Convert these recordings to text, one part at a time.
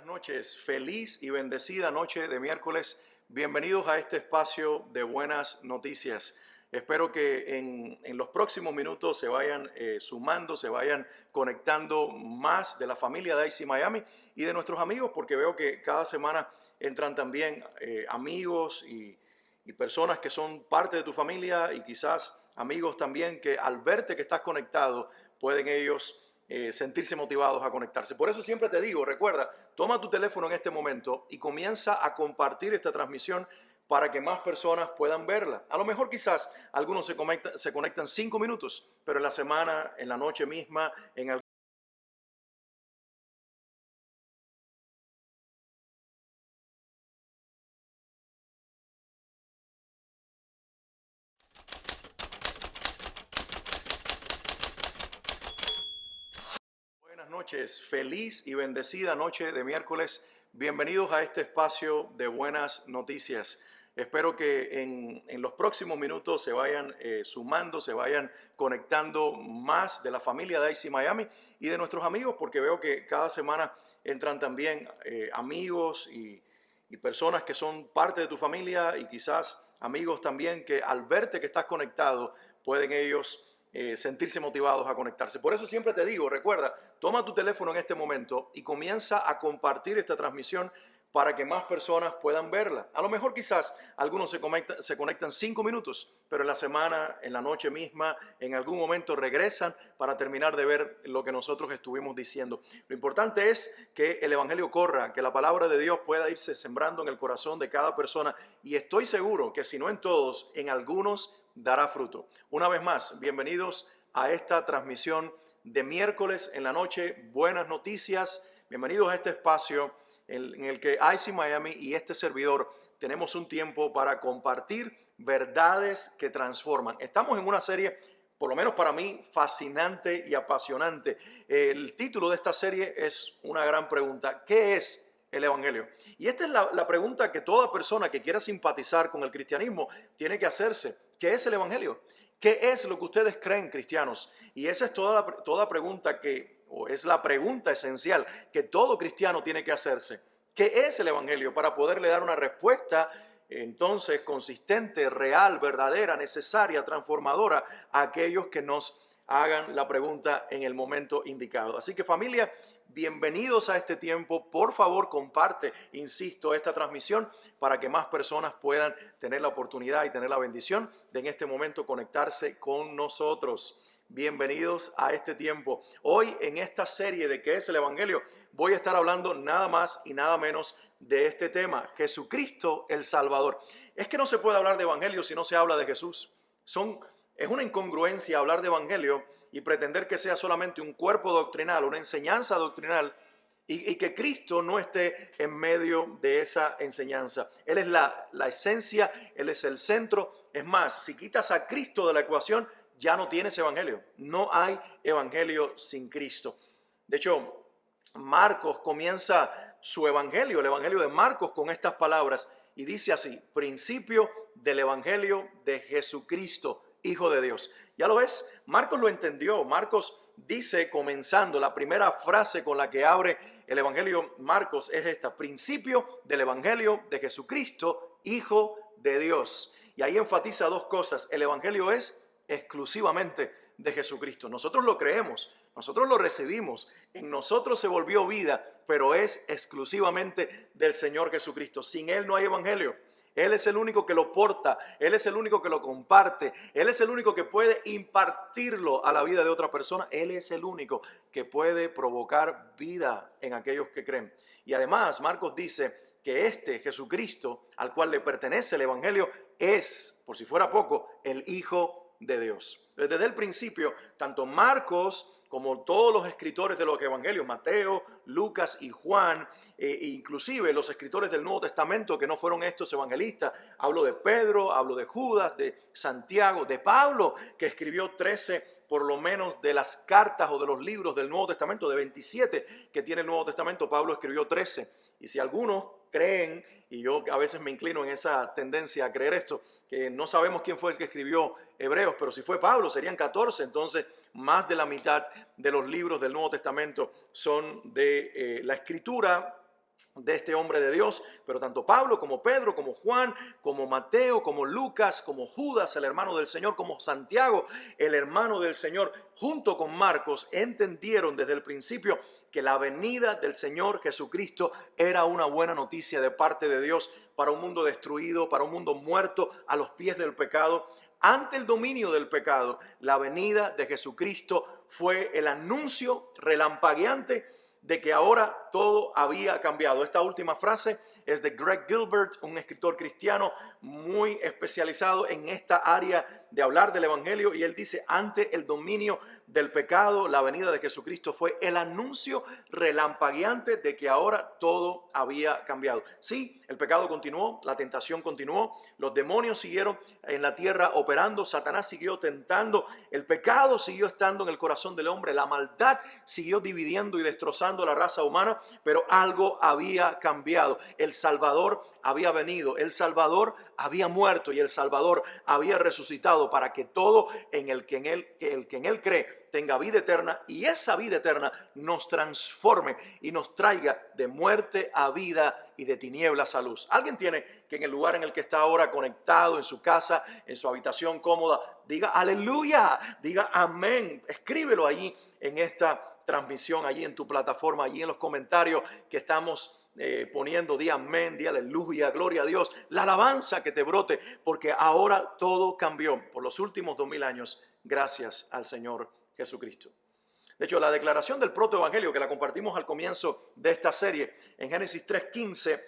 noches, feliz y bendecida noche de miércoles. Bienvenidos a este espacio de buenas noticias. Espero que en los próximos minutos se vayan sumando, se vayan conectando más de la familia de IC Miami y de nuestros amigos, porque veo que cada semana entran también amigos y personas que son parte de tu familia y quizás amigos también que al verte que estás conectado pueden ellos sentirse motivados a conectarse. Por eso siempre te digo, recuerda, toma tu teléfono en este momento y comienza a compartir esta transmisión para que más personas puedan verla. A lo mejor quizás algunos se conectan 5 minutos, pero en la semana, en la noche misma, en el... Buenas noches, feliz y bendecida noche de miércoles. Bienvenidos a este espacio de buenas noticias. Espero que en los próximos minutos se vayan sumando, se vayan conectando más de la familia de IC Miami y de nuestros amigos, porque veo que cada semana entran también amigos y personas que son parte de tu familia y quizás amigos también que al verte que estás conectado pueden ellos sentirse motivados a conectarse. Por eso siempre te digo, recuerda, toma tu teléfono en este momento y comienza a compartir esta transmisión para que más personas puedan verla. A lo mejor quizás algunos se conectan 5 minutos, pero en la semana, en la noche misma, en algún momento regresan para terminar de ver lo que nosotros estuvimos diciendo. Lo importante es que el Evangelio corra, que la palabra de Dios pueda irse sembrando en el corazón de cada persona, y estoy seguro que si no en todos, en algunos dará fruto. Una vez más, bienvenidos a esta transmisión de miércoles en la noche. Buenas noticias. Bienvenidos a este espacio en el que IC Miami y este servidor tenemos un tiempo para compartir verdades que transforman. Estamos en una serie, por lo menos para mí, fascinante y apasionante. El título de esta serie es una gran pregunta. ¿Qué es el Evangelio? Y esta es la pregunta que toda persona que quiera simpatizar con el cristianismo tiene que hacerse. ¿Qué es el Evangelio? ¿Qué es lo que ustedes creen, cristianos? Y esa es toda pregunta o es la pregunta esencial que todo cristiano tiene que hacerse. ¿Qué es el Evangelio? Para poderle dar una respuesta entonces consistente, real, verdadera, necesaria, transformadora a aquellos que nos hagan la pregunta en el momento indicado. Así que familia, bienvenidos a este tiempo. Por favor, comparte, insisto, esta transmisión para que más personas puedan tener la oportunidad y tener la bendición de en este momento conectarse con nosotros. Bienvenidos a este tiempo. Hoy en esta serie de ¿Qué es el Evangelio? Voy a estar hablando nada más y nada menos de este tema, Jesucristo el Salvador. Es que no se puede hablar de Evangelio si no se habla de Jesús. Es una incongruencia hablar de Evangelio y pretender que sea solamente un cuerpo doctrinal, una enseñanza doctrinal, y que Cristo no esté en medio de esa enseñanza. Él es la esencia, Él es el centro. Es más, si quitas a Cristo de la ecuación, ya no tienes evangelio. No hay evangelio sin Cristo. De hecho, Marcos comienza su evangelio, el evangelio de Marcos, con estas palabras y dice así: principio del evangelio de Jesucristo, Hijo de Dios. ¿Ya lo ves? Marcos lo entendió. Marcos dice, comenzando, la primera frase con la que abre el evangelio Marcos es esta: principio del evangelio de Jesucristo, Hijo de Dios. Y ahí enfatiza dos cosas: el evangelio es exclusivamente de Jesucristo. Nosotros lo creemos, nosotros lo recibimos, en nosotros se volvió vida, pero es exclusivamente del Señor Jesucristo. Sin Él no hay evangelio. Él es el único que lo porta, Él es el único que lo comparte, Él es el único que puede impartirlo a la vida de otra persona. Él es el único que puede provocar vida en aquellos que creen. Y además Marcos dice que este Jesucristo, al cual le pertenece el evangelio, es, por si fuera poco, el Hijo de Dios. Desde el principio, tanto Marcos como todos los escritores de los evangelios, Mateo, Lucas y Juan, inclusive los escritores del Nuevo Testamento que no fueron estos evangelistas, hablo de Pedro, hablo de Judas, de Santiago, de Pablo, que escribió 13 por lo menos de las cartas o de los libros del Nuevo Testamento, de 27 que tiene el Nuevo Testamento, Pablo escribió 13. Y si algunos creen, y yo a veces me inclino en esa tendencia a creer esto, que no sabemos quién fue el que escribió Hebreos, pero si fue Pablo serían 14, entonces más de la mitad de los libros del Nuevo Testamento son de la escritura de este hombre de Dios, pero tanto Pablo como Pedro, como Juan, como Mateo, como Lucas, como Judas, el hermano del Señor, como Santiago, el hermano del Señor, junto con Marcos, entendieron desde el principio que la venida del Señor Jesucristo era una buena noticia de parte de Dios para un mundo destruido, para un mundo muerto a los pies del pecado. Ante el dominio del pecado, la venida de Jesucristo fue el anuncio relampagueante de que ahora todo había cambiado. Esta última frase es de Greg Gilbert, un escritor cristiano muy especializado en esta área de hablar del evangelio, y él dice: ante el dominio del pecado, la venida de Jesucristo fue el anuncio relampagueante de que ahora todo había cambiado. Sí, el pecado continuó, la tentación continuó, los demonios siguieron en la tierra operando, Satanás siguió tentando, el pecado siguió estando en el corazón del hombre, la maldad siguió dividiendo y destrozando la raza humana, pero algo había cambiado. El Salvador había venido, el Salvador había muerto y el Salvador había resucitado para que todo el que en él cree tenga vida eterna, y esa vida eterna nos transforme y nos traiga de muerte a vida y de tinieblas a luz. Alguien tiene que en el lugar en el que está ahora conectado, en su casa, en su habitación cómoda, diga aleluya, diga amén. Escríbelo allí en esta transmisión, allí en tu plataforma, allí en los comentarios que estamos poniendo. Di amén, di aleluya, gloria a Dios, la alabanza que te brote, porque ahora todo cambió por los últimos 2000 años gracias al Señor Jesucristo. De hecho, la declaración del protoevangelio, que la compartimos al comienzo de esta serie en Génesis 3:15,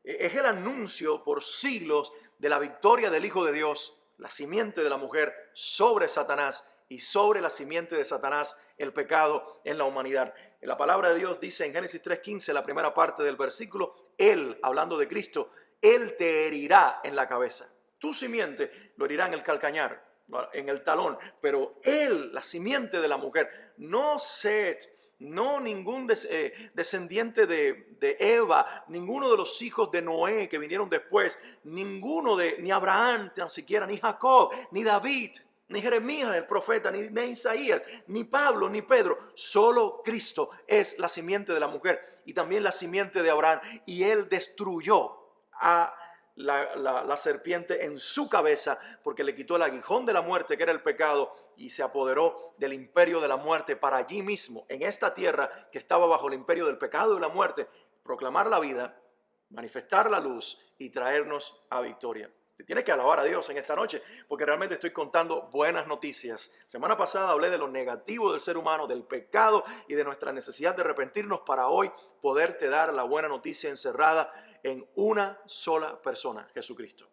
es el anuncio por siglos de la victoria del Hijo de Dios, la simiente de la mujer, sobre Satanás, y sobre la simiente de Satanás el pecado en la humanidad. La palabra de Dios dice en Génesis 3:15, la primera parte del versículo: Él, hablando de Cristo, Él te herirá en la cabeza. Tu simiente lo herirá en el calcañar, en el talón, pero Él, la simiente de la mujer, no Set, no ningún descendiente de Eva, ninguno de los hijos de Noé que vinieron después, ni Abraham tan siquiera, ni Jacob, ni David, ni Jeremías el profeta, ni Isaías, ni Pablo, ni Pedro. Solo Cristo es la simiente de la mujer y también la simiente de Abraham. Y Él destruyó a la serpiente en su cabeza, porque le quitó el aguijón de la muerte, que era el pecado, y se apoderó del imperio de la muerte para allí mismo, en esta tierra que estaba bajo el imperio del pecado y de la muerte, proclamar la vida, manifestar la luz y traernos a victoria. Te tienes que alabar a Dios en esta noche, porque realmente estoy contando buenas noticias. Semana pasada hablé de lo negativo del ser humano, del pecado y de nuestra necesidad de arrepentirnos, para hoy poderte dar la buena noticia encerrada en una sola persona, Jesucristo.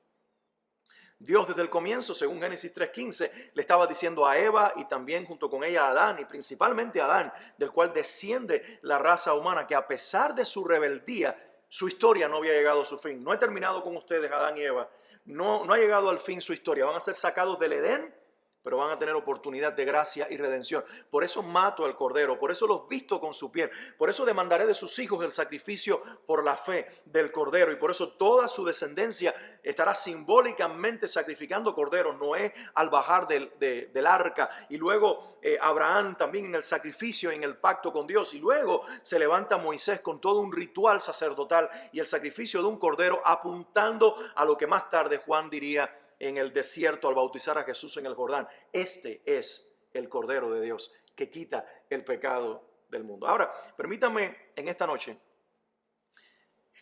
Dios desde el comienzo, según Génesis 3:15, le estaba diciendo a Eva y también junto con ella a Adán, y principalmente a Adán, del cual desciende la raza humana, que a pesar de su rebeldía, su historia no había llegado a su fin. No he terminado con ustedes, Adán y Eva. No ha llegado al fin su historia. Van a ser sacados del Edén, pero van a tener oportunidad de gracia y redención. Por eso mato al cordero, por eso los visto con su piel, por eso demandaré de sus hijos el sacrificio por la fe del cordero, y por eso toda su descendencia estará simbólicamente sacrificando corderos. Noé al bajar del arca, y luego Abraham también en el sacrificio, en el pacto con Dios, y luego se levanta Moisés con todo un ritual sacerdotal y el sacrificio de un cordero, apuntando a lo que más tarde Juan diría en el desierto al bautizar a Jesús en el Jordán: este es el Cordero de Dios que quita el pecado del mundo. Ahora, permítame en esta noche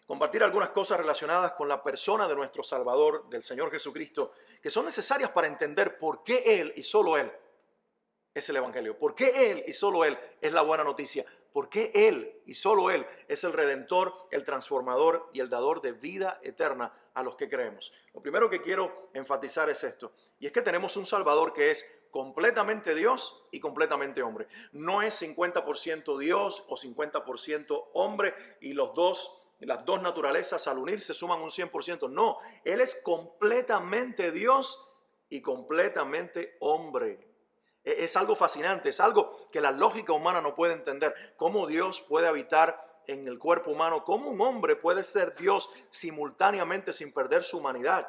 compartir algunas cosas relacionadas con la persona de nuestro Salvador, del Señor Jesucristo, que son necesarias para entender por qué Él y solo Él es el Evangelio, por qué Él y solo Él es la buena noticia, por qué Él y solo Él es el Redentor, el transformador y el dador de vida eterna a los que creemos. Lo primero que quiero enfatizar es esto, y es que tenemos un Salvador que es completamente Dios y completamente hombre. No es 50% Dios o 50% hombre, y las dos naturalezas al unirse suman un 100%. No, Él es completamente Dios y completamente hombre. Es algo fascinante, es algo que la lógica humana no puede entender. Cómo Dios puede habitar en el cuerpo humano, cómo un hombre puede ser Dios simultáneamente sin perder su humanidad,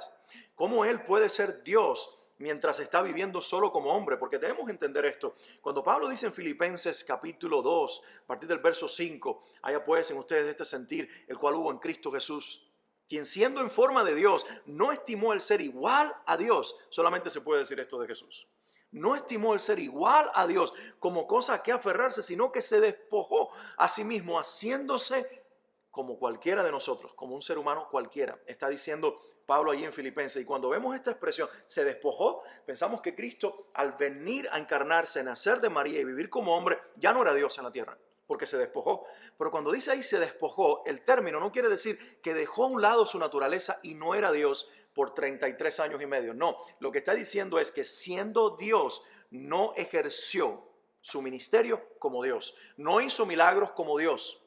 cómo Él puede ser Dios mientras está viviendo solo como hombre, porque debemos entender esto. Cuando Pablo dice en Filipenses capítulo 2, a partir del verso 5, haya pues en ustedes este sentir, el cual hubo en Cristo Jesús, quien siendo en forma de Dios, no estimó el ser igual a Dios. Solamente se puede decir esto de Jesús. No estimó el ser igual a Dios como cosa a que aferrarse, sino que se despojó a sí mismo, haciéndose como cualquiera de nosotros, como un ser humano cualquiera. Está diciendo Pablo allí en Filipenses. Y cuando vemos esta expresión, se despojó, pensamos que Cristo, al venir a encarnarse, nacer de María y vivir como hombre, ya no era Dios en la tierra, porque se despojó. Pero cuando dice ahí se despojó, el término no quiere decir que dejó a un lado su naturaleza y no era Dios por 33 años y medio. No, lo que está diciendo es que siendo Dios, no ejerció su ministerio como Dios, no hizo milagros como Dios,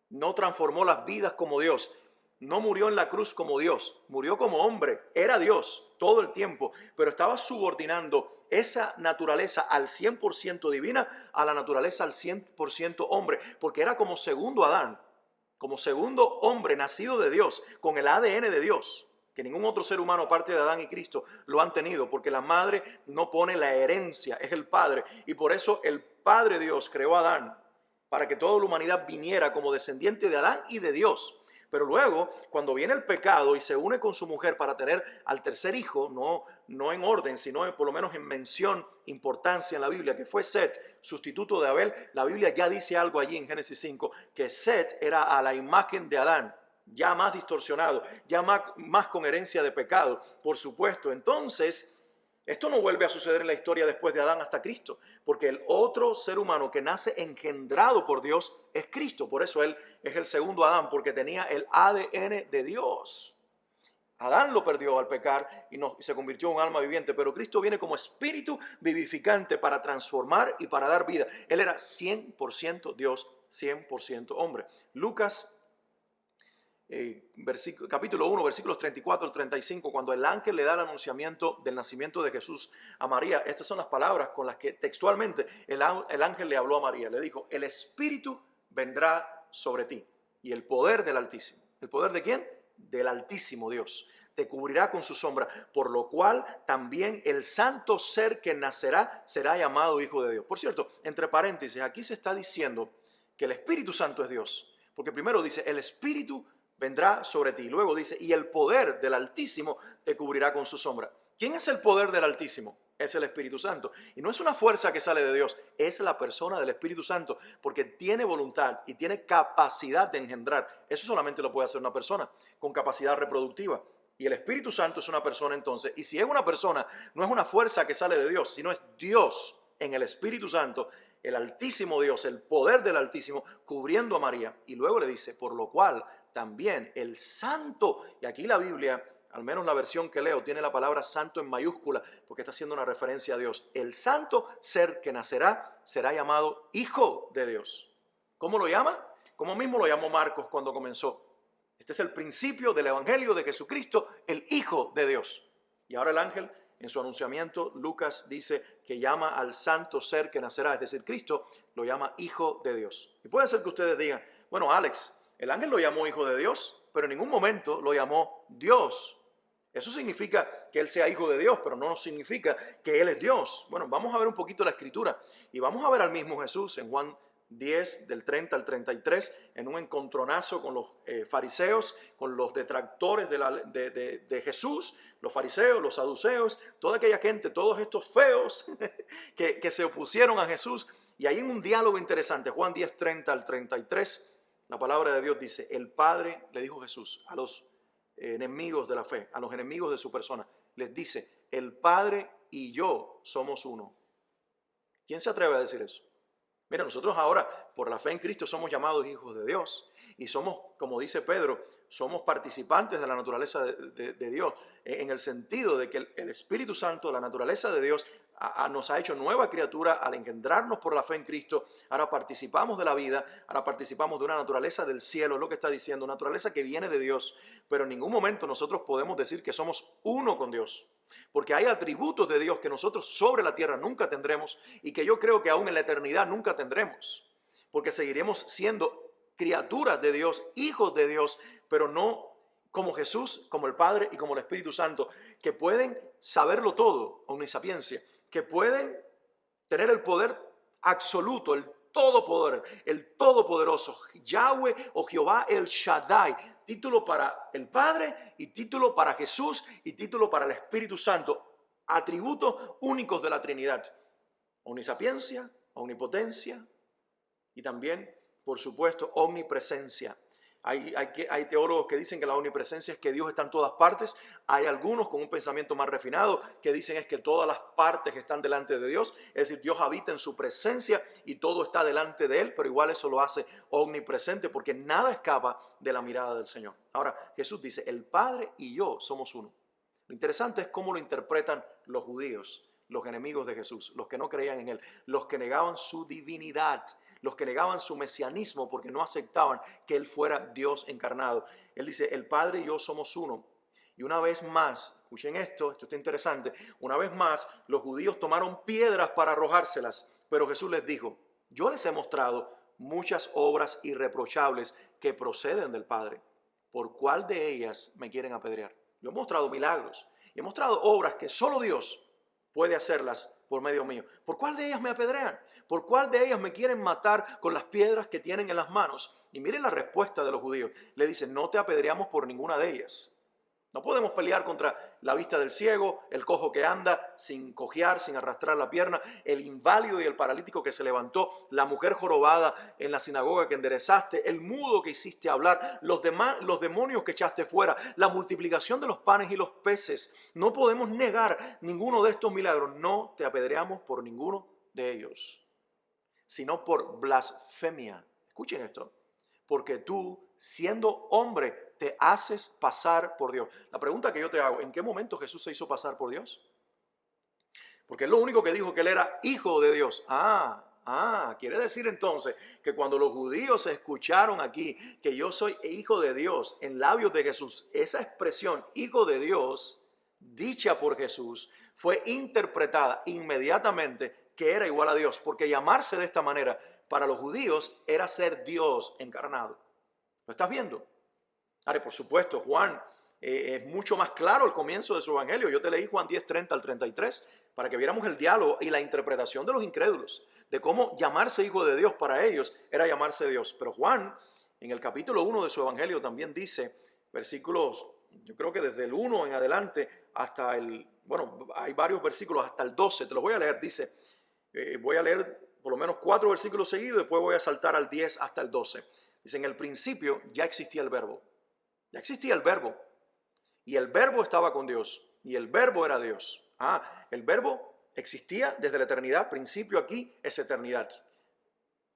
no transformó las vidas como Dios, no murió en la cruz como Dios, murió como hombre, era Dios todo el tiempo, pero estaba subordinando esa naturaleza al 100% divina a la naturaleza al 100% hombre, porque era como segundo Adán, como segundo hombre nacido de Dios, con el ADN de Dios, que ningún otro ser humano aparte de Adán y Cristo lo han tenido, porque la madre no pone la herencia, es el padre, y por eso el Padre Dios creó a Adán, para que toda la humanidad viniera como descendiente de Adán y de Dios. Pero luego, cuando viene el pecado y se une con su mujer para tener al tercer hijo, no en orden, sino por lo menos en mención, importancia en la Biblia, que fue Set, sustituto de Abel, la Biblia ya dice algo allí en Génesis 5, que Set era a la imagen de Adán, ya más distorsionado, ya más con herencia de pecado, por supuesto. Entonces, esto no vuelve a suceder en la historia después de Adán hasta Cristo, porque el otro ser humano que nace engendrado por Dios es Cristo. Por eso él es el segundo Adán, porque tenía el ADN de Dios. Adán lo perdió al pecar y se convirtió en un alma viviente, pero Cristo viene como espíritu vivificante para transformar y para dar vida. Él era 100% Dios, 100% hombre. Lucas capítulo 1, versículos 34 al 35, cuando el ángel le da el anunciamiento del nacimiento de Jesús a María, estas son las palabras con las que textualmente el ángel le habló a María. Le dijo, el Espíritu vendrá sobre ti y el poder del Altísimo. ¿El poder de quién? Del Altísimo Dios. Te cubrirá con su sombra, por lo cual también el santo ser que nacerá será llamado Hijo de Dios. Por cierto, entre paréntesis, aquí se está diciendo que el Espíritu Santo es Dios, porque primero dice, el Espíritu vendrá sobre ti. Luego dice, y el poder del Altísimo te cubrirá con su sombra. ¿Quién es el poder del Altísimo? Es el Espíritu Santo. Y no es una fuerza que sale de Dios, es la persona del Espíritu Santo, porque tiene voluntad y tiene capacidad de engendrar. Eso solamente lo puede hacer una persona con capacidad reproductiva. Y el Espíritu Santo es una persona entonces. Y si es una persona, no es una fuerza que sale de Dios, sino es Dios en el Espíritu Santo, el Altísimo Dios, el poder del Altísimo, cubriendo a María. Y luego le dice, por lo cual también el santo, y aquí la Biblia, al menos la versión que leo, tiene la palabra santo en mayúscula, porque está haciendo una referencia a Dios. El santo ser que nacerá será llamado Hijo de Dios. ¿Cómo lo llama? Como mismo lo llamó Marcos cuando comenzó. Este es el principio del Evangelio de Jesucristo, el Hijo de Dios. Y ahora el ángel, en su anunciamiento, Lucas dice que llama al santo ser que nacerá, es decir, Cristo lo llama Hijo de Dios. Y puede ser que ustedes digan, bueno, Alex, el ángel lo llamó Hijo de Dios, pero en ningún momento lo llamó Dios. Eso significa que Él sea Hijo de Dios, pero no significa que Él es Dios. Bueno, vamos a ver un poquito la Escritura y vamos a ver al mismo Jesús en Juan 10, del 30 al 33, en un encontronazo con los fariseos, con los detractores de Jesús, los fariseos, los saduceos, toda aquella gente, todos estos feos que se opusieron a Jesús. Y ahí en un diálogo interesante, Juan 10, 30 al 33, la palabra de Dios dice, el Padre, le dijo Jesús a los enemigos de la fe, a los enemigos de su persona, les dice, el Padre y yo somos uno. ¿Quién se atreve a decir eso? Mira, nosotros ahora, por la fe en Cristo, somos llamados hijos de Dios y somos, como dice Pedro, somos participantes de la naturaleza de Dios, en el sentido de que el Espíritu Santo, la naturaleza de Dios, nos ha hecho nueva criatura al engendrarnos por la fe en Cristo. Ahora participamos de la vida, ahora participamos de una naturaleza del cielo, es lo que está diciendo, naturaleza que viene de Dios, pero en ningún momento nosotros podemos decir que somos uno con Dios, porque hay atributos de Dios que nosotros sobre la tierra nunca tendremos y que yo creo que aún en la eternidad nunca tendremos, porque seguiremos siendo criaturas de Dios, hijos de Dios, pero no como Jesús, como el Padre y como el Espíritu Santo, que pueden saberlo todo, omnisapiencia, que pueden tener el poder absoluto, el todopoderoso, Yahweh o Jehová el Shaddai, título para el Padre y título para Jesús y título para el Espíritu Santo, atributos únicos de la Trinidad, omnisapiencia, omnipotencia y también, por supuesto, omnipresencia. Hay teólogos que dicen que la omnipresencia es que Dios está en todas partes. Hay algunos con un pensamiento más refinado que dicen es que todas las partes están delante de Dios. Es decir, Dios habita en su presencia y todo está delante de Él, pero igual eso lo hace omnipresente porque nada escapa de la mirada del Señor. Ahora, Jesús dice, el Padre y yo somos uno. Lo interesante es cómo lo interpretan los judíos, los enemigos de Jesús, los que no creían en Él, los que negaban su divinidad, los que negaban su mesianismo porque no aceptaban que Él fuera Dios encarnado. Él dice, el Padre y yo somos uno. Y una vez más, escuchen esto está interesante, una vez más los judíos tomaron piedras para arrojárselas, pero Jesús les dijo, yo les he mostrado muchas obras irreprochables que proceden del Padre. ¿Por cuál de ellas me quieren apedrear? Yo he mostrado milagros y he mostrado obras que solo Dios puede hacerlas por medio mío. ¿Por cuál de ellas me apedrean? ¿Por cuál de ellas me quieren matar con las piedras que tienen en las manos? Y miren la respuesta de los judíos. Le dicen, no te apedreamos por ninguna de ellas. No podemos pelear contra la vista del ciego, el cojo que anda sin cojear, sin arrastrar la pierna, el inválido y el paralítico que se levantó, la mujer jorobada en la sinagoga que enderezaste, el mudo que hiciste hablar, los demonios que echaste fuera, la multiplicación de los panes y los peces. No podemos negar ninguno de estos milagros. No te apedreamos por ninguno de ellos, sino por blasfemia. Escuchen esto. Porque tú, siendo hombre, te haces pasar por Dios. La pregunta que yo te hago, ¿en qué momento Jesús se hizo pasar por Dios? Porque es lo único que dijo que Él era hijo de Dios. Quiere decir entonces que cuando los judíos escucharon aquí que yo soy hijo de Dios en labios de Jesús, esa expresión, hijo de Dios, dicha por Jesús, fue interpretada inmediatamente que era igual a Dios. Porque llamarse de esta manera para los judíos era ser Dios encarnado. ¿Lo estás viendo? Ahora, por supuesto, Juan es mucho más claro el comienzo de su evangelio. Yo te leí Juan 10, 30 al 33, para que viéramos el diálogo y la interpretación de los incrédulos, de cómo llamarse hijo de Dios para ellos era llamarse Dios. Pero Juan, en el capítulo 1 de su evangelio, también dice, versículos, yo creo que desde el 1 en adelante hasta hay varios versículos hasta el 12, te los voy a leer, dice, voy a leer por lo menos 4 versículos seguidos, después voy a saltar al 10 hasta el 12. Dice, en el principio ya existía el verbo. Ya existía el verbo. Y el verbo estaba con Dios. Y el verbo era Dios. El verbo existía desde la eternidad. Principio aquí es eternidad.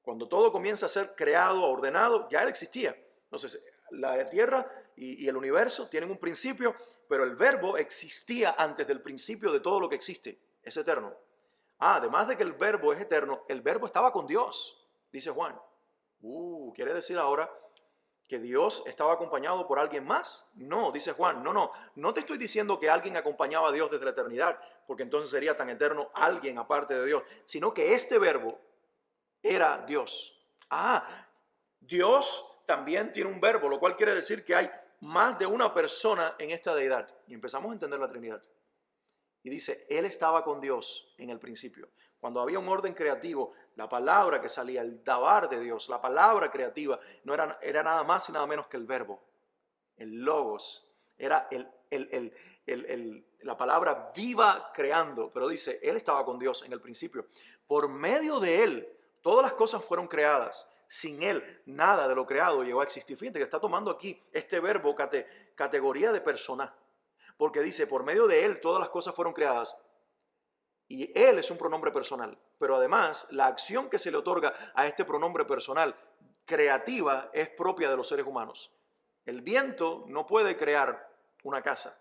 Cuando todo comienza a ser creado, ordenado, ya Él existía. Entonces, la tierra y el universo tienen un principio, pero el verbo existía antes del principio de todo lo que existe. Es eterno. Además de que el verbo es eterno, el verbo estaba con Dios, dice Juan. ¿Quiere decir ahora que Dios estaba acompañado por alguien más? No, dice Juan, no te estoy diciendo que alguien acompañaba a Dios desde la eternidad, porque entonces sería tan eterno alguien aparte de Dios, sino que este verbo era Dios. Dios también tiene un verbo, lo cual quiere decir que hay más de una persona en esta deidad. Y empezamos a entender la Trinidad. Y dice, Él estaba con Dios en el principio. Cuando había un orden creativo, la palabra que salía, el dabar de Dios, la palabra creativa, no era nada más y nada menos que el verbo, el logos. Era la palabra viva creando. Pero dice, Él estaba con Dios en el principio. Por medio de Él, todas las cosas fueron creadas. Sin Él, nada de lo creado llegó a existir. Fíjate que está tomando aquí este verbo categoría de persona. Porque dice, por medio de Él todas las cosas fueron creadas. Y Él es un pronombre personal. Pero además, la acción que se le otorga a este pronombre personal creativa es propia de los seres humanos. El viento no puede crear una casa.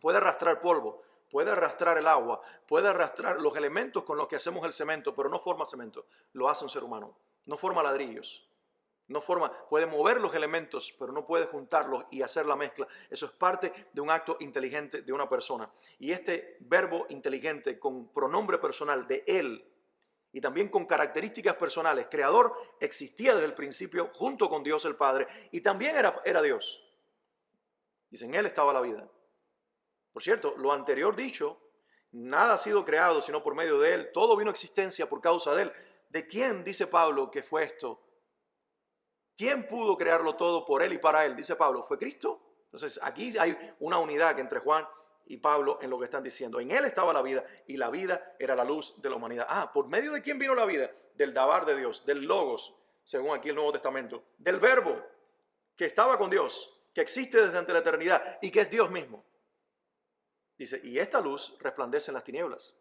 Puede arrastrar polvo, puede arrastrar el agua, puede arrastrar los elementos con los que hacemos el cemento, pero no forma cemento. Lo hace un ser humano. No forma ladrillos. Puede mover los elementos, pero no puede juntarlos y hacer la mezcla. Eso es parte de un acto inteligente de una persona. Y este verbo inteligente con pronombre personal de Él y también con características personales, creador, existía desde el principio junto con Dios el Padre y también era Dios. Dice, en Él estaba la vida. Por cierto, lo anterior dicho, nada ha sido creado sino por medio de Él. Todo vino a existencia por causa de Él. ¿De quién, dice Pablo, que fue esto? ¿Quién pudo crearlo todo por Él y para Él? Dice Pablo, ¿fue Cristo? Entonces aquí hay una unidad entre Juan y Pablo en lo que están diciendo. En Él estaba la vida y la vida era la luz de la humanidad. ¿Por medio de quién vino la vida? Del Dabar de Dios, del Logos, según aquí el Nuevo Testamento, del Verbo que estaba con Dios, que existe desde ante la eternidad y que es Dios mismo. Dice, y esta luz resplandece en las tinieblas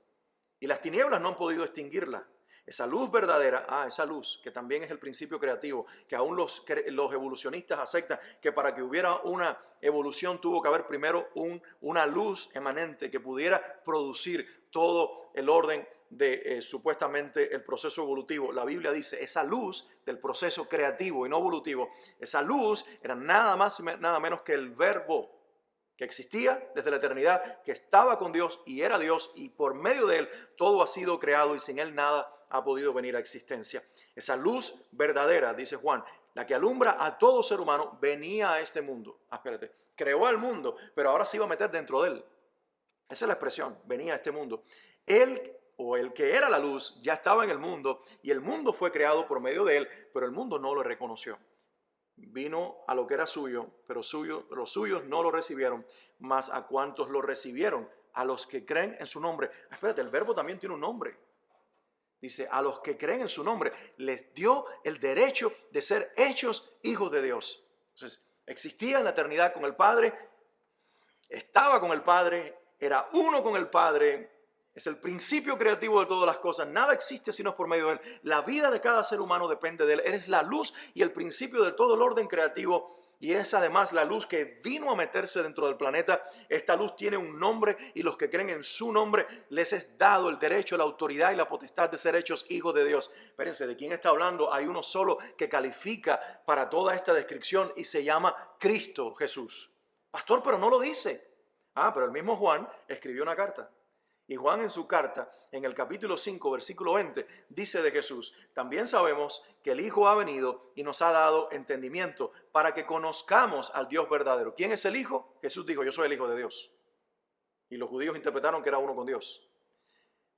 y las tinieblas no han podido extinguirla. Esa luz verdadera, esa luz que también es el principio creativo, que aún los evolucionistas aceptan que para que hubiera una evolución tuvo que haber primero una luz emanente que pudiera producir todo el orden de supuestamente el proceso evolutivo. La Biblia dice, esa luz del proceso creativo y no evolutivo, esa luz era nada más y nada menos que el Verbo que existía desde la eternidad, que estaba con Dios y era Dios, y por medio de Él todo ha sido creado y sin Él nada ha podido venir a existencia. Esa luz verdadera, dice Juan, la que alumbra a todo ser humano, venía a este mundo. Espérate, creó al mundo, pero ahora se iba a meter dentro de Él. Esa es la expresión, venía a este mundo. Él, o el que era la luz, ya estaba en el mundo, y el mundo fue creado por medio de Él, pero el mundo no lo reconoció. Vino a lo que era suyo, pero los suyos no lo recibieron, mas a cuantos lo recibieron, a los que creen en su nombre. Espérate, el verbo también tiene un nombre. Dice, a los que creen en su nombre, les dio el derecho de ser hechos hijos de Dios. Entonces, existía en la eternidad con el Padre, estaba con el Padre, era uno con el Padre. Es el principio creativo de todas las cosas. Nada existe si no es por medio de Él. La vida de cada ser humano depende de Él. Él es la luz y el principio de todo el orden creativo. Y es además la luz que vino a meterse dentro del planeta. Esta luz tiene un nombre y los que creen en su nombre les es dado el derecho, la autoridad y la potestad de ser hechos hijos de Dios. Espérense, ¿de quién está hablando? Hay uno solo que califica para toda esta descripción y se llama Cristo Jesús. Pastor, pero no lo dice. Pero el mismo Juan escribió una carta. Y Juan en su carta, en el capítulo 5, versículo 20, dice de Jesús, también sabemos que el Hijo ha venido y nos ha dado entendimiento para que conozcamos al Dios verdadero. ¿Quién es el Hijo? Jesús dijo, yo soy el Hijo de Dios. Y los judíos interpretaron que era uno con Dios.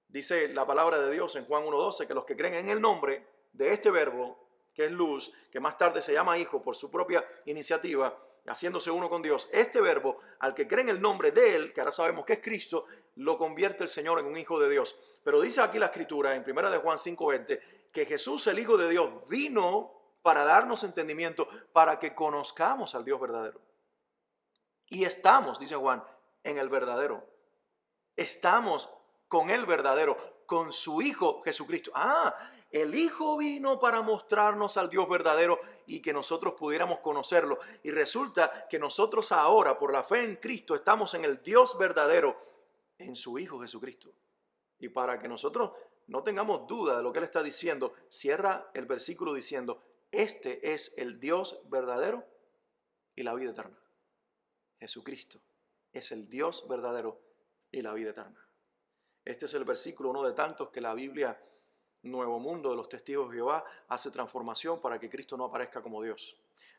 Dice la palabra de Dios en Juan 1:12 que los que creen en el nombre de este verbo, que es luz, que más tarde se llama Hijo por su propia iniciativa, haciéndose uno con Dios, este verbo, al que cree en el nombre de Él, que ahora sabemos que es Cristo, lo convierte el Señor en un hijo de Dios. Pero dice aquí la Escritura, en 1 de Juan 5:20, que Jesús, el Hijo de Dios, vino para darnos entendimiento, para que conozcamos al Dios verdadero. Y estamos, dice Juan, en el verdadero. Estamos con el verdadero, con su Hijo Jesucristo. El Hijo vino para mostrarnos al Dios verdadero y que nosotros pudiéramos conocerlo. Y resulta que nosotros ahora, por la fe en Cristo, estamos en el Dios verdadero, en su Hijo Jesucristo. Y para que nosotros no tengamos duda de lo que Él está diciendo, cierra el versículo diciendo, este es el Dios verdadero y la vida eterna. Jesucristo es el Dios verdadero y la vida eterna. Este es el versículo, uno de tantos que la Biblia, Nuevo Mundo de los Testigos de Jehová, hace transformación para que Cristo no aparezca como Dios.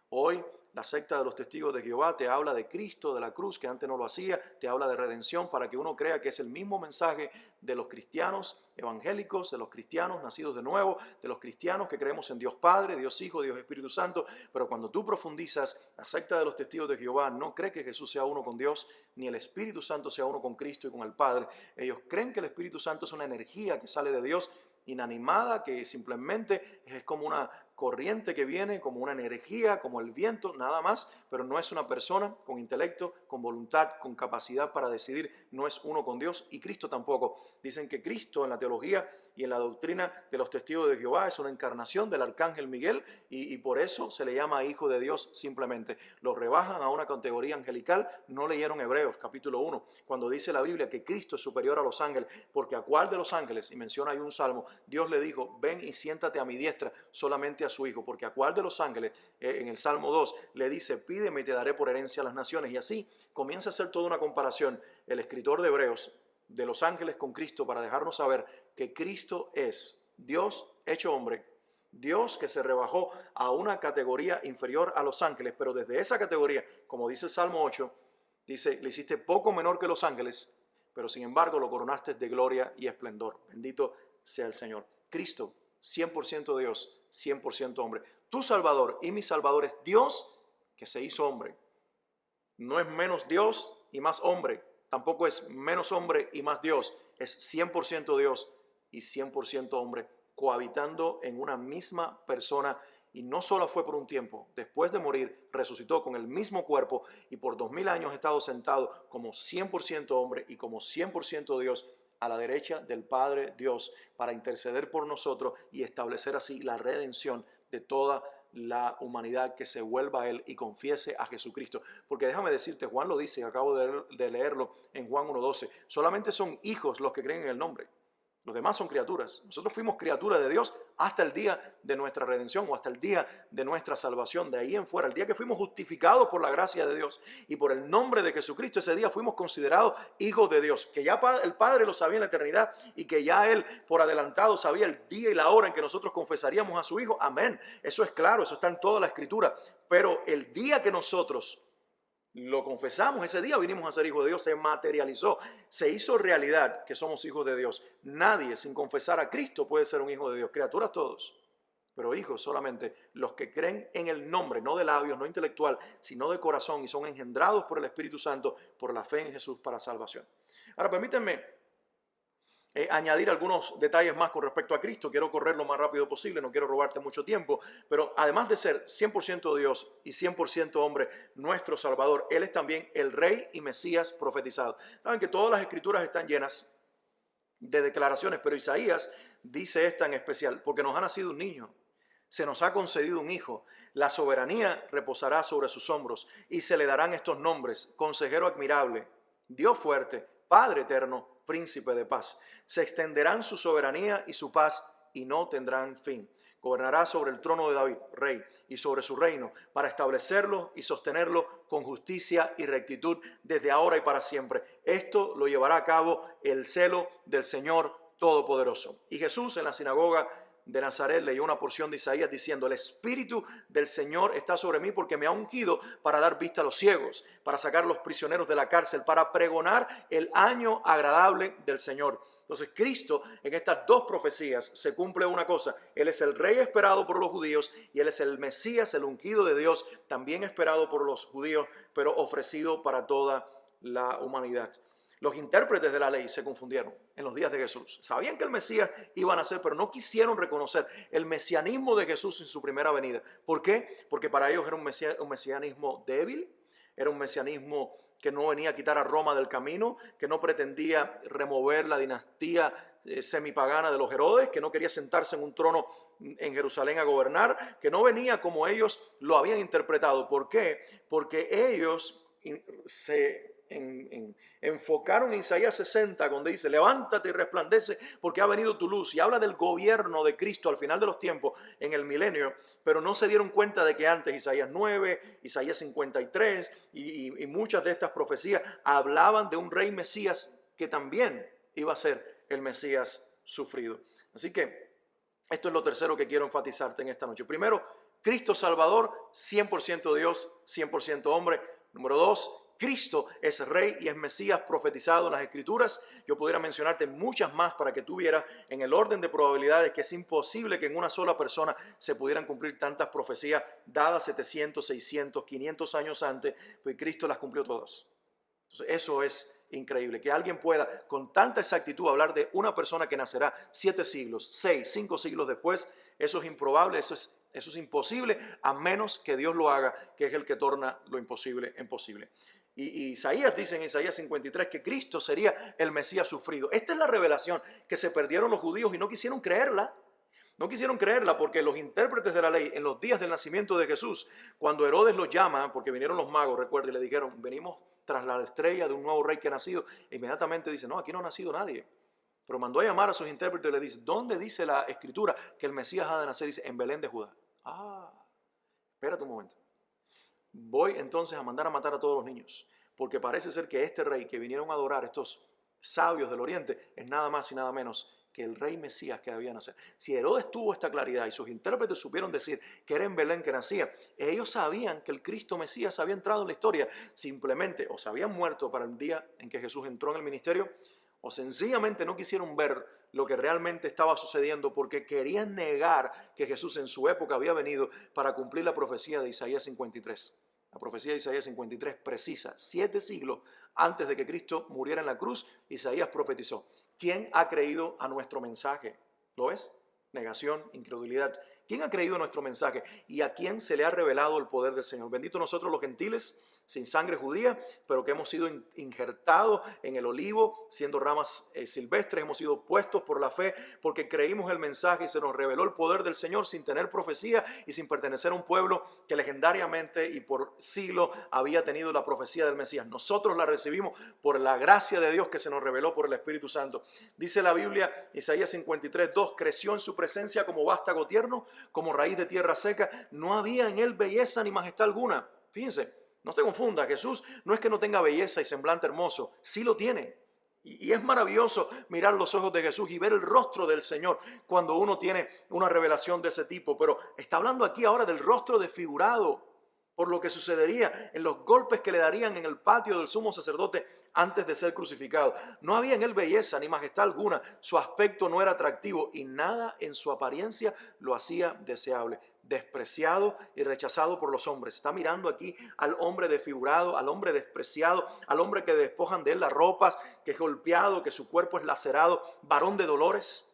Hoy la secta de los Testigos de Jehová te habla de Cristo, de la cruz, que antes no lo hacía, te habla de redención para que uno crea que es el mismo mensaje de los cristianos evangélicos, de los cristianos nacidos de nuevo, de los cristianos que creemos en Dios Padre, Dios Hijo, Dios Espíritu Santo. Pero cuando tú profundizas, la secta de los Testigos de Jehová no cree que Jesús sea uno con Dios, ni el Espíritu Santo sea uno con Cristo y con el Padre. Ellos creen que el Espíritu Santo es una energía que sale de Dios, inanimada, que simplemente es como una corriente que viene, como una energía, como el viento, nada más, pero no es una persona con intelecto, con voluntad, con capacidad para decidir, no es uno con Dios y Cristo tampoco. Dicen que Cristo en la teología y en la doctrina de los Testigos de Jehová es una encarnación del arcángel Miguel y por eso se le llama Hijo de Dios simplemente. Lo rebajan a una categoría angelical, no leyeron Hebreos capítulo 1, cuando dice la Biblia que Cristo es superior a los ángeles, porque a cuál de los ángeles, y menciona ahí un salmo, Dios le dijo, ven y siéntate a mi diestra, solamente a su Hijo, porque a cuál de los ángeles, en el Salmo 2, le dice, pídeme y te daré por herencia a las naciones, y así comienza a hacer toda una comparación el escritor de Hebreos de los ángeles con Cristo para dejarnos saber que Cristo es Dios hecho hombre, Dios que se rebajó a una categoría inferior a los ángeles, pero desde esa categoría, como dice el Salmo 8, dice, le hiciste poco menor que los ángeles, pero sin embargo lo coronaste de gloria y esplendor. Bendito sea el Señor. Cristo, 100% Dios, 100% hombre. Tu Salvador y mi Salvador es Dios que se hizo hombre. No es menos Dios y más hombre, tampoco es menos hombre y más Dios, es 100% Dios y 100% hombre, cohabitando en una misma persona. Y no solo fue por un tiempo, después de morir resucitó con el mismo cuerpo y por 2000 años ha estado sentado como 100% hombre y como 100% Dios a la derecha del Padre Dios para interceder por nosotros y establecer así la redención de toda la humanidad que se vuelva a Él y confiese a Jesucristo. Porque déjame decirte, Juan lo dice, acabo de leerlo en Juan 1:12, solamente son hijos los que creen en el nombre. Los demás son criaturas. Nosotros fuimos criaturas de Dios hasta el día de nuestra redención o hasta el día de nuestra salvación. De ahí en fuera, el día que fuimos justificados por la gracia de Dios y por el nombre de Jesucristo, ese día fuimos considerados hijos de Dios. Que ya el Padre lo sabía en la eternidad y que ya Él por adelantado sabía el día y la hora en que nosotros confesaríamos a su Hijo. Amén. Eso es claro, eso está en toda la Escritura. Pero el día que nosotros lo confesamos, ese día vinimos a ser hijos de Dios, se materializó, se hizo realidad que somos hijos de Dios. Nadie sin confesar a Cristo puede ser un hijo de Dios, criaturas todos, pero hijos solamente los que creen en el nombre, no de labios, no intelectual, sino de corazón y son engendrados por el Espíritu Santo, por la fe en Jesús para salvación. Ahora permítanme añadir algunos detalles más con respecto a Cristo. Quiero correr lo más rápido posible, no quiero robarte mucho tiempo, pero además de ser 100% Dios y 100% hombre, nuestro Salvador, Él es también el Rey y Mesías profetizado. Saben que todas las escrituras están llenas de declaraciones, pero Isaías dice esta en especial, porque nos ha nacido un niño, se nos ha concedido un hijo, la soberanía reposará sobre sus hombros y se le darán estos nombres: Consejero admirable, Dios fuerte, Padre eterno, Príncipe de paz. Se extenderán su soberanía y su paz y no tendrán fin. Gobernará sobre el trono de David, rey, y sobre su reino, para establecerlo y sostenerlo con justicia y rectitud desde ahora y para siempre. Esto lo llevará a cabo el celo del Señor Todopoderoso. Y Jesús en la sinagoga de Nazaret leyó una porción de Isaías diciendo: el Espíritu del Señor está sobre mí porque me ha ungido para dar vista a los ciegos, para sacar a los prisioneros de la cárcel, para pregonar el año agradable del Señor. Entonces Cristo en estas dos profecías se cumple una cosa: Él es el Rey esperado por los judíos y Él es el Mesías, el ungido de Dios, también esperado por los judíos, pero ofrecido para toda la humanidad. Los intérpretes de la ley se confundieron en los días de Jesús. Sabían que el Mesías iba a nacer, pero no quisieron reconocer el mesianismo de Jesús en su primera venida. ¿Por qué? Porque para ellos era un mesianismo débil, era un mesianismo que no venía a quitar a Roma del camino, que no pretendía remover la dinastía semipagana de los Herodes, que no quería sentarse en un trono en Jerusalén a gobernar, que no venía como ellos lo habían interpretado. ¿Por qué? Porque ellos se enfocaron en Isaías 60, donde dice: levántate y resplandece porque ha venido tu luz, y habla del gobierno de Cristo al final de los tiempos, en el milenio, pero no se dieron cuenta de que antes Isaías 9, Isaías 53 y muchas de estas profecías hablaban de un rey Mesías que también iba a ser el Mesías sufrido. Así que esto es lo tercero que quiero enfatizarte en esta noche. Primero, Cristo Salvador, 100% Dios, 100% hombre. Número dos, Cristo es Rey y es Mesías profetizado en las Escrituras. Yo pudiera mencionarte muchas más para que tú vieras en el orden de probabilidades que es imposible que en una sola persona se pudieran cumplir tantas profecías dadas 700, 600, 500 años antes, pues Cristo las cumplió todas. Entonces, eso es increíble, que alguien pueda con tanta exactitud hablar de una persona que nacerá 7 siglos, 6, 5 siglos después. Eso es improbable, eso es imposible, a menos que Dios lo haga, que es el que torna lo imposible en posible. Y Isaías dice en Isaías 53 que Cristo sería el Mesías sufrido. Esta es la revelación que se perdieron los judíos y no quisieron creerla. No quisieron creerla porque los intérpretes de la ley en los días del nacimiento de Jesús, cuando Herodes los llama, porque vinieron los magos, recuerda, y le dijeron: venimos tras la estrella de un nuevo rey que ha nacido, inmediatamente dice: no, aquí no ha nacido nadie. Pero mandó a llamar a sus intérpretes y le dice: ¿dónde dice la Escritura que el Mesías ha de nacer? Dice: en Belén de Judá. Ah, espérate un momento. Voy entonces a mandar a matar a todos los niños, porque parece ser que este rey que vinieron a adorar estos sabios del oriente es nada más y nada menos que el rey Mesías que debía nacer. Si Herodes tuvo esta claridad y sus intérpretes supieron decir que era en Belén que nacía, ellos sabían que el Cristo Mesías había entrado en la historia. Simplemente o se habían muerto para el día en que Jesús entró en el ministerio, o sencillamente no quisieron ver lo que realmente estaba sucediendo porque querían negar que Jesús en su época había venido para cumplir la profecía de Isaías 53. La profecía de Isaías 53 precisa, 7 siglos antes de que Cristo muriera en la cruz, Isaías profetizó: ¿quién ha creído a nuestro mensaje? ¿Lo ves? Negación, incredulidad. ¿Quién ha creído a nuestro mensaje? ¿Y a quién se le ha revelado el poder del Señor? Bendito nosotros los gentiles, sin sangre judía, pero que hemos sido injertados en el olivo, siendo ramas silvestres, hemos sido puestos por la fe, porque creímos el mensaje y se nos reveló el poder del Señor sin tener profecía y sin pertenecer a un pueblo que legendariamente y por siglos había tenido la profecía del Mesías. Nosotros la recibimos por la gracia de Dios que se nos reveló por el Espíritu Santo. Dice la Biblia, Isaías 53, 2, creció en su presencia como vástago tierno, como raíz de tierra seca, no había en él belleza ni majestad alguna. Fíjense, no se confunda, Jesús no es que no tenga belleza y semblante hermoso, sí lo tiene. Y es maravilloso mirar los ojos de Jesús y ver el rostro del Señor cuando uno tiene una revelación de ese tipo. Pero está hablando aquí ahora del rostro desfigurado por lo que sucedería en los golpes que le darían en el patio del sumo sacerdote antes de ser crucificado. No había en él belleza ni majestad alguna, su aspecto no era atractivo y nada en su apariencia lo hacía deseable. Despreciado y rechazado por los hombres. Está mirando aquí al hombre desfigurado, al hombre despreciado, al hombre que despojan de él las ropas, que es golpeado, que su cuerpo es lacerado, varón de dolores,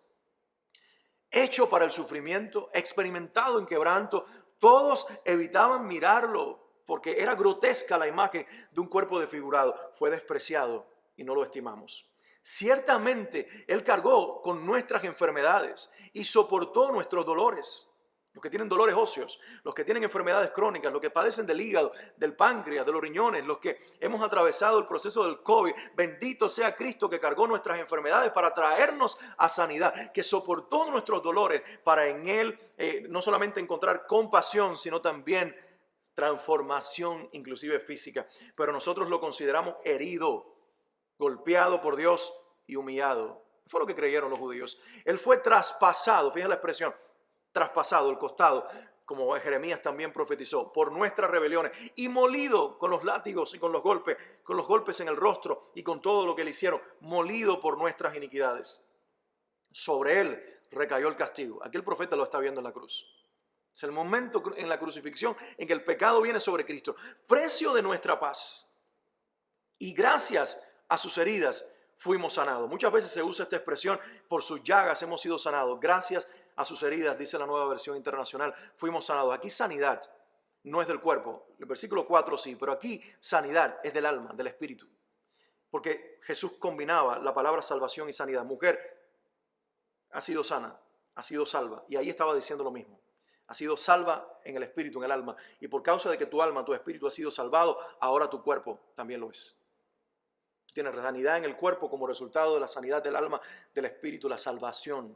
hecho para el sufrimiento, experimentado en quebranto. Todos evitaban mirarlo porque era grotesca la imagen de un cuerpo desfigurado. Fue despreciado y no lo estimamos. Ciertamente Él cargó con nuestras enfermedades y soportó nuestros dolores. Los que tienen dolores óseos, los que tienen enfermedades crónicas, los que padecen del hígado, del páncreas, de los riñones, los que hemos atravesado el proceso del COVID. Bendito sea Cristo que cargó nuestras enfermedades para traernos a sanidad, que soportó nuestros dolores para en Él no solamente encontrar compasión, sino también transformación, inclusive física. Pero nosotros lo consideramos herido, golpeado por Dios y humillado. Fue lo que creyeron los judíos. Él fue traspasado, fíjense la expresión, traspasado el costado, como Jeremías también profetizó, por nuestras rebeliones, y molido con los látigos y con los golpes en el rostro y con todo lo que le hicieron, molido por nuestras iniquidades. Sobre él recayó el castigo. Aquí el profeta lo está viendo en la cruz. Es el momento en la crucifixión en que el pecado viene sobre Cristo, precio de nuestra paz. Y gracias a sus heridas fuimos sanados. Muchas veces se usa esta expresión: por sus llagas hemos sido sanados. Gracias a sus heridas, dice la Nueva Versión Internacional, fuimos sanados. Aquí sanidad no es del cuerpo. El versículo 4 sí, pero aquí sanidad es del alma, del espíritu. Porque Jesús combinaba la palabra salvación y sanidad. Mujer, ha sido sana, ha sido salva. Y ahí estaba diciendo lo mismo. Ha sido salva en el espíritu, en el alma. Y por causa de que tu alma, tu espíritu ha sido salvado, ahora tu cuerpo también lo es. Tú tienes sanidad en el cuerpo como resultado de la sanidad del alma, del espíritu, la salvación.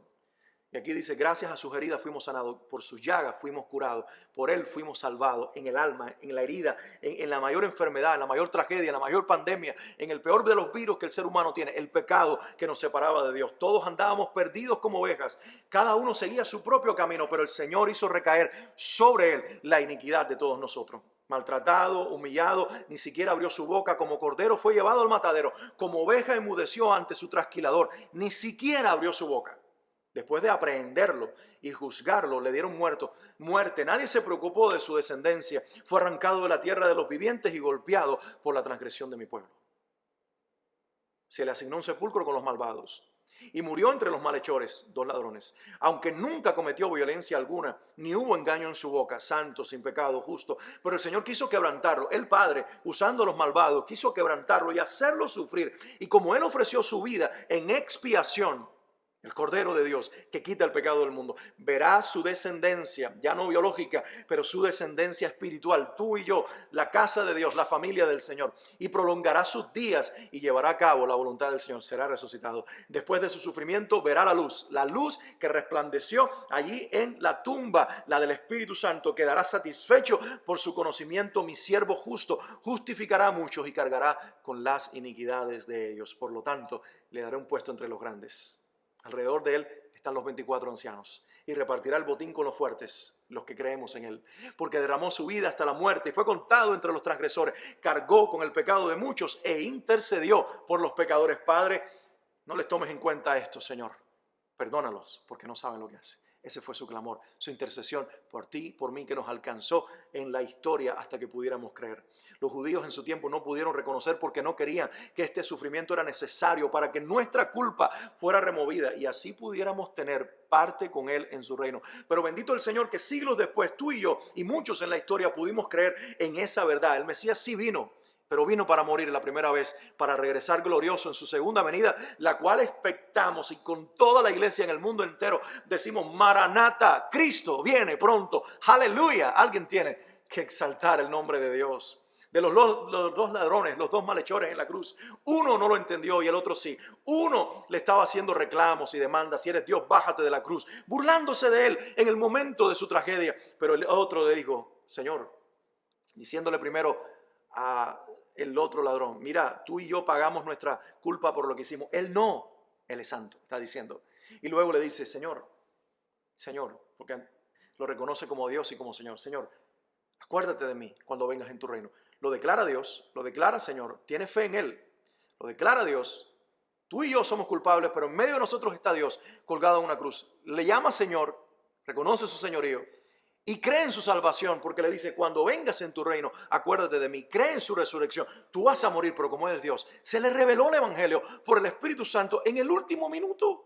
Y aquí dice: gracias a sus heridas fuimos sanados, por sus llagas fuimos curados, por él fuimos salvados, en el alma, en la herida, en la mayor enfermedad, en la mayor tragedia, en la mayor pandemia, en el peor de los virus que el ser humano tiene, el pecado que nos separaba de Dios. Todos andábamos perdidos como ovejas, cada uno seguía su propio camino, pero el Señor hizo recaer sobre él la iniquidad de todos nosotros. Maltratado, humillado, ni siquiera abrió su boca, como cordero fue llevado al matadero, como oveja enmudeció ante su trasquilador, ni siquiera abrió su boca. Después de aprehenderlo y juzgarlo, le dieron muerte. Nadie se preocupó de su descendencia. Fue arrancado de la tierra de los vivientes y golpeado por la transgresión de mi pueblo. Se le asignó un sepulcro con los malvados y murió entre los malhechores, 2 ladrones. Aunque nunca cometió violencia alguna, ni hubo engaño en su boca, santo, sin pecado, justo. Pero el Señor quiso quebrantarlo. El Padre, usando a los malvados, quiso quebrantarlo y hacerlo sufrir. Y como Él ofreció su vida en expiación, el Cordero de Dios que quita el pecado del mundo, verá su descendencia, ya no biológica, pero su descendencia espiritual, tú y yo, la casa de Dios, la familia del Señor, y prolongará sus días y llevará a cabo la voluntad del Señor, será resucitado. Después de su sufrimiento verá la luz que resplandeció allí en la tumba, la del Espíritu Santo. Quedará satisfecho por su conocimiento, mi siervo justo, justificará a muchos y cargará con las iniquidades de ellos. Por lo tanto, le daré un puesto entre los grandes. Alrededor de él están los 24 ancianos y repartirá el botín con los fuertes, los que creemos en él. Porque derramó su vida hasta la muerte y fue contado entre los transgresores. Cargó con el pecado de muchos e intercedió por los pecadores. Padre, no les tomes en cuenta esto, Señor. Perdónalos porque no saben lo que hacen. Ese fue su clamor, su intercesión por ti, por mí, que nos alcanzó en la historia hasta que pudiéramos creer. Los judíos en su tiempo no pudieron reconocer porque no querían que este sufrimiento era necesario para que nuestra culpa fuera removida y así pudiéramos tener parte con Él en su reino. Pero bendito el Señor que siglos después tú y yo y muchos en la historia pudimos creer en esa verdad. El Mesías sí vino, pero vino para morir la primera vez, para regresar glorioso en su segunda venida, la cual expectamos y con toda la iglesia en el mundo entero decimos: Maranata, Cristo viene pronto, aleluya. Alguien tiene que exaltar el nombre de Dios. De los dos ladrones, los dos malhechores en la cruz, uno no lo entendió y el otro sí. Uno le estaba haciendo reclamos y demandas: si eres Dios, bájate de la cruz, burlándose de él en el momento de su tragedia. Pero el otro le dijo: Señor, diciéndole primero a el otro ladrón: mira, tú y yo pagamos nuestra culpa por lo que hicimos. Él no, él es santo, está diciendo. Y luego le dice: Señor, Señor, porque lo reconoce como Dios y como Señor. Señor, acuérdate de mí cuando vengas en tu reino. Lo declara Dios, lo declara Señor, tiene fe en Él, lo declara Dios. Tú y yo somos culpables, pero en medio de nosotros está Dios colgado en una cruz. Le llama Señor, reconoce su señorío y cree en su salvación, porque le dice: cuando vengas en tu reino, acuérdate de mí, cree en su resurrección. Tú vas a morir, pero como eres Dios. Se le reveló el evangelio por el Espíritu Santo en el último minuto.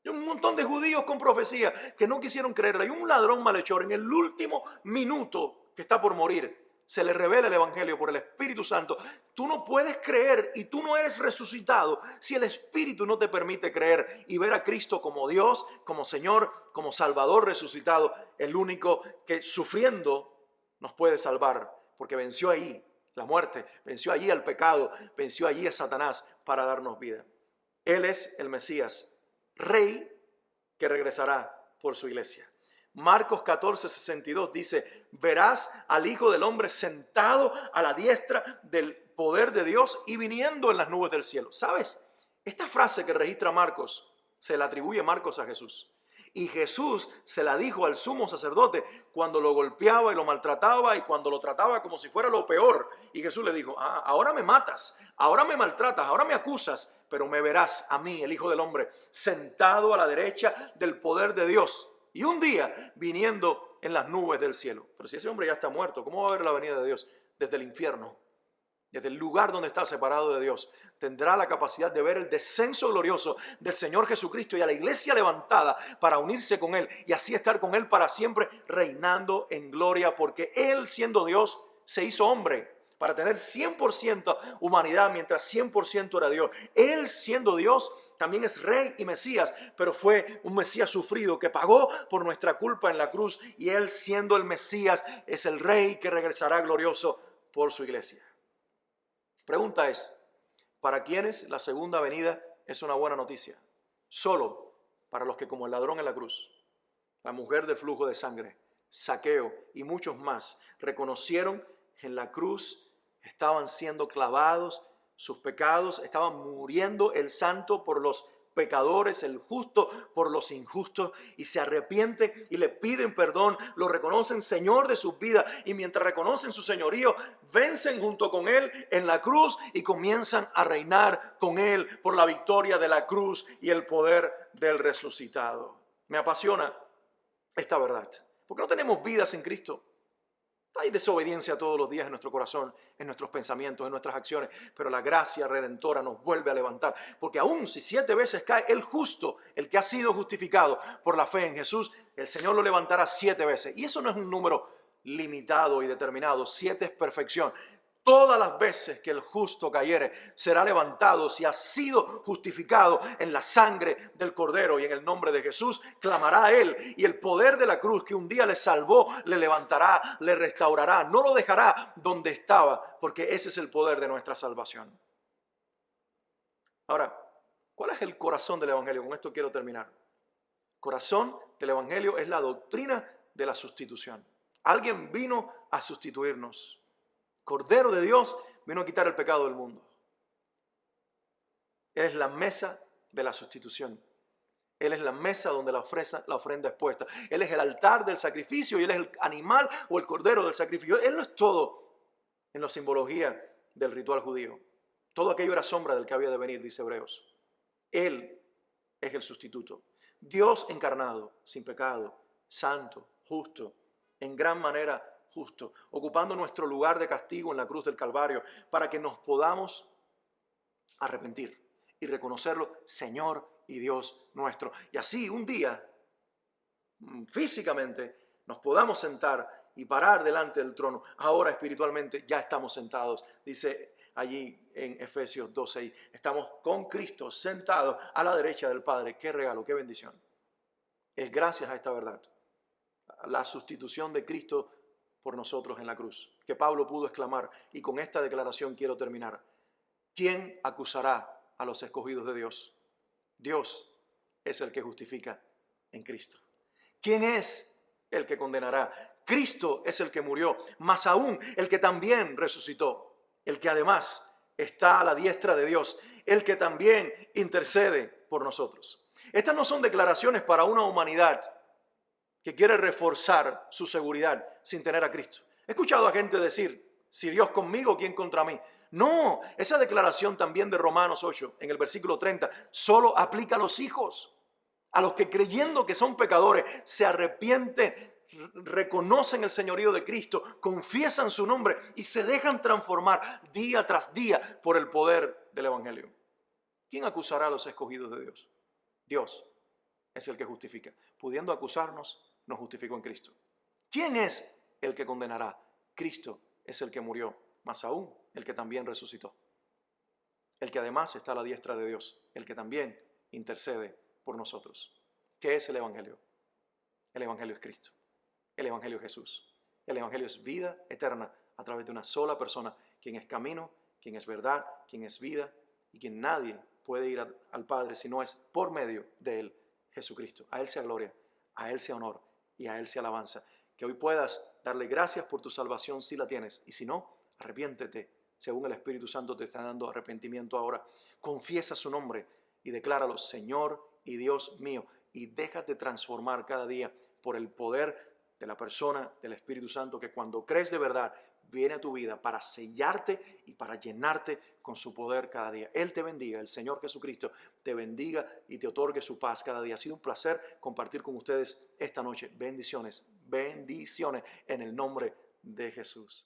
Hay un montón de judíos con profecía que no quisieron creerla. Hay un ladrón malhechor en el último minuto que está por morir. Se le revela el evangelio por el Espíritu Santo. Tú no puedes creer y tú no eres resucitado si el Espíritu no te permite creer y ver a Cristo como Dios, como Señor, como Salvador resucitado, el único que sufriendo nos puede salvar, porque venció ahí la muerte, venció allí al pecado, venció allí a Satanás para darnos vida. Él es el Mesías, Rey, que regresará por su iglesia. Marcos 14:62 dice: verás al Hijo del Hombre sentado a la diestra del poder de Dios y viniendo en las nubes del cielo. ¿Sabes? Esta frase que registra Marcos se la atribuye Marcos a Jesús. Y Jesús se la dijo al sumo sacerdote cuando lo golpeaba y lo maltrataba y cuando lo trataba como si fuera lo peor. Y Jesús le dijo: ahora me matas, ahora me maltratas, ahora me acusas, pero me verás a mí, el Hijo del Hombre, sentado a la derecha del poder de Dios. Y un día viniendo en las nubes del cielo. Pero si ese hombre ya está muerto, ¿cómo va a ver la venida de Dios? Desde el infierno, desde el lugar donde está separado de Dios. Tendrá la capacidad de ver el descenso glorioso del Señor Jesucristo y a la iglesia levantada para unirse con Él y así estar con Él para siempre, reinando en gloria, porque Él, siendo Dios, se hizo hombre para tener 100% humanidad mientras 100% era Dios. Él, siendo Dios, también es Rey y Mesías, pero fue un Mesías sufrido que pagó por nuestra culpa en la cruz, y Él, siendo el Mesías, es el Rey que regresará glorioso por su iglesia. Pregunta es: ¿para quiénes la segunda venida es una buena noticia? Solo para los que, como el ladrón en la cruz, la mujer del flujo de sangre, Zaqueo y muchos más, reconocieron en la cruz estaban siendo clavados sus pecados, estaban muriendo el santo por los pecadores, el justo por los injustos, y se arrepienten y le piden perdón, lo reconocen Señor de sus vidas, y mientras reconocen su señorío, vencen junto con Él en la cruz y comienzan a reinar con Él por la victoria de la cruz y el poder del resucitado. Me apasiona esta verdad, porque no tenemos vida sin Cristo. Hay desobediencia todos los días en nuestro corazón, en nuestros pensamientos, en nuestras acciones, pero la gracia redentora nos vuelve a levantar, porque aun si 7 veces cae el justo, el que ha sido justificado por la fe en Jesús, el Señor lo levantará 7 veces. Y eso no es un número limitado y determinado, 7 es perfección. Todas las veces que el justo cayere, será levantado si ha sido justificado en la sangre del Cordero, y en el nombre de Jesús clamará a Él, y el poder de la cruz que un día le salvó, le levantará, le restaurará, no lo dejará donde estaba, porque ese es el poder de nuestra salvación. Ahora, ¿cuál es el corazón del Evangelio? Con esto quiero terminar. El corazón del Evangelio es la doctrina de la sustitución. Alguien vino a sustituirnos. Cordero de Dios vino a quitar el pecado del mundo. Es la mesa de la sustitución. Él es la mesa donde la ofrenda es puesta. Él es el altar del sacrificio y Él es el animal o el cordero del sacrificio. Él no es todo en la simbología del ritual judío. Todo aquello era sombra del que había de venir, dice Hebreos. Él es el sustituto. Dios encarnado, sin pecado, santo, justo, en gran manera justo, ocupando nuestro lugar de castigo en la cruz del Calvario para que nos podamos arrepentir y reconocerlo Señor y Dios nuestro. Y así un día, físicamente, nos podamos sentar y parar delante del trono. Ahora espiritualmente ya estamos sentados, dice allí en Efesios 2:6. Estamos con Cristo sentados a la derecha del Padre. Qué regalo, qué bendición. Es gracias a esta verdad, la sustitución de Cristo por nosotros en la cruz, que Pablo pudo exclamar, y con esta declaración quiero terminar: ¿quién acusará a los escogidos de Dios? Dios es el que justifica en Cristo. ¿Quién es el que condenará? Cristo es el que murió, más aún el que también resucitó, el que además está a la diestra de Dios, el que también intercede por nosotros. Estas no son declaraciones para una humanidad que quiere reforzar su seguridad sin tener a Cristo. He escuchado a gente decir, si Dios conmigo, ¿quién contra mí? No, esa declaración también de Romanos 8, en el versículo 30, solo aplica a los hijos, a los que creyendo que son pecadores, se arrepienten, reconocen el señorío de Cristo, confiesan su nombre y se dejan transformar día tras día por el poder del Evangelio. ¿Quién acusará a los escogidos de Dios? Dios es el que justifica. Pudiendo acusarnos, nos justificó en Cristo. ¿Quién es el que condenará? Cristo es el que murió, más aún el que también resucitó. El que además está a la diestra de Dios, el que también intercede por nosotros. ¿Qué es el Evangelio? El Evangelio es Cristo. El Evangelio es Jesús. El Evangelio es vida eterna a través de una sola persona, quien es camino, quien es verdad, quien es vida y quien nadie puede ir al Padre si no es por medio de Él, Jesucristo. A Él sea gloria, a Él sea honor y a Él sea alabanza. Que hoy puedas darle gracias por tu salvación si la tienes, y si no, arrepiéntete, según el Espíritu Santo te está dando arrepentimiento ahora. Confiesa su nombre y decláralo Señor y Dios mío, y déjate transformar cada día por el poder de la persona del Espíritu Santo, que cuando crees de verdad viene a tu vida para sellarte y para llenarte con su poder cada día. Él te bendiga, el Señor Jesucristo te bendiga y te otorgue su paz cada día. Ha sido un placer compartir con ustedes esta noche. Bendiciones, bendiciones en el nombre de Jesús.